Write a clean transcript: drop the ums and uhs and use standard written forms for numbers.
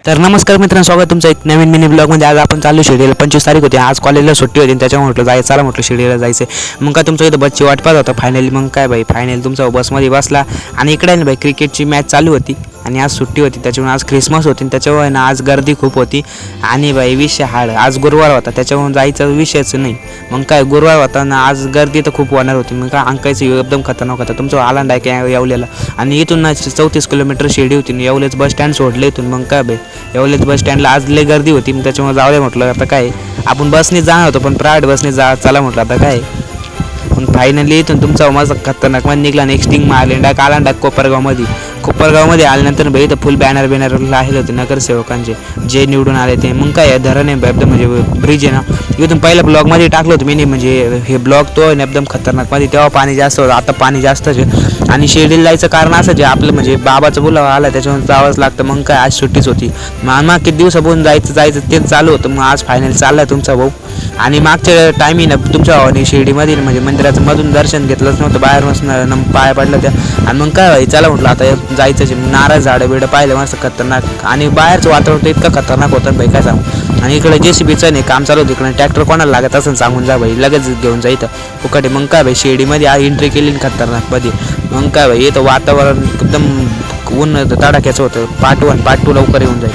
तर नमस्कार मित्रांनो, स्वागत तुमचं एक नवीन मिनी ब्लॉगमध्ये। आज आपण चालू शिर्डीला 25 तारीख होती, आज कॉलेजला सुट्टी होती, त्याच्यामुळे म्हटलं जायचं, चला म्हटलं शिर्डीला जायचं। मग काय तुमचं इथं बसची वाट पाहत होता फायनली। मग काय भाई फायनली तुमचा बसमध्ये बसला आणि इकडे ना भाई क्रिकेटची मॅच चालू होती आणि आज सुट्टी होती, त्याच्यामुळे आज क्रिसमस होती, त्याच्यामुळे ना आज गर्दी खूप होती आणि भाई विषय हाड आज गुरुवार होता, त्याच्यामुळे जायचा विषयच नाही। मग काय गुरुवार होता ना, आज गर्दी तर खूप होणार होती। मग काय अंकायचं एकदम खतरनाक होता तुमचं आलांड आहे काय येवलेला, आणि इथून ना 34 किलोमीटर शिर्डी होती, येवलेच बस स्टँड सोडलं इथून। मग काय भाई येवलेच बस स्टँडला आज लय गर्दी होती, मग त्याच्यामुळे जाऊ दे म्हटलं आता काय आपण बसने जाणार होतो, पण प्रायव्हेट बसने चला म्हटलं आता काय। पण फायनली इथून तुमचा माझा खतरनाक मध्ये निघाला, नेक्स्टिंग मारले डाक आला डाक कोपरगावमध्ये आल्यानंतर भाई इथं फुल बॅनर लावले होते नगरसेवकांचे जे निवडून आले ते। मग काय धरण आहे एकदम म्हणजे ब्रिज आहे ना, इथून पहिल्या ब्लॉगमध्ये टाकलं होतं मी, म्हणजे हे ब्लॉग तो आहे ना एकदम खतरनाकमध्ये, तेव्हा पाणी जास्त होतं, आता पाणी जास्तच आहे। आणि शिर्डीला जायचं कारण असं जे आपलं म्हणजे बाबाचं बोलावं आला त्याच्यामुळे जावंच लागतं। मग काय आज सुट्टीच होती, मग किती दिवसापासून जायचं तेच चालू होतं, मग आज फायनल चालला तुमचा भाऊ। आणि मागच्या टायमिंग ना तुमच्या भावाने शिर्डीमध्ये म्हणजे मंदिराचं मधून दर्शन घेतलंच नव्हतं, बाहेर पाया पडलं त्या। आणि मग काय व्हायचं चला म्हटलं आता जायचं, नारळ झाडं बिडं पाहिलं मस्त खतरनाक, आणि बाहेरचं वातावरण इतकं खतरनाक होतं भाई काय सांगू। आणि इकडे JCBचं नाही काम चालू होतं, इकडे ट्रॅक्टर कोणाला लागत असं सांगून जा भाई, लगेच घेऊन जायचं फुकटे। मग काय भाई शिर्डीमध्ये एंट्री केली खतरनाकमध्ये। मग काय भाई इथं वातावरण एकदम ऊन तडाख्याचं होतं। पार्ट 1 पार्ट 2 लवकर येऊन जाईल।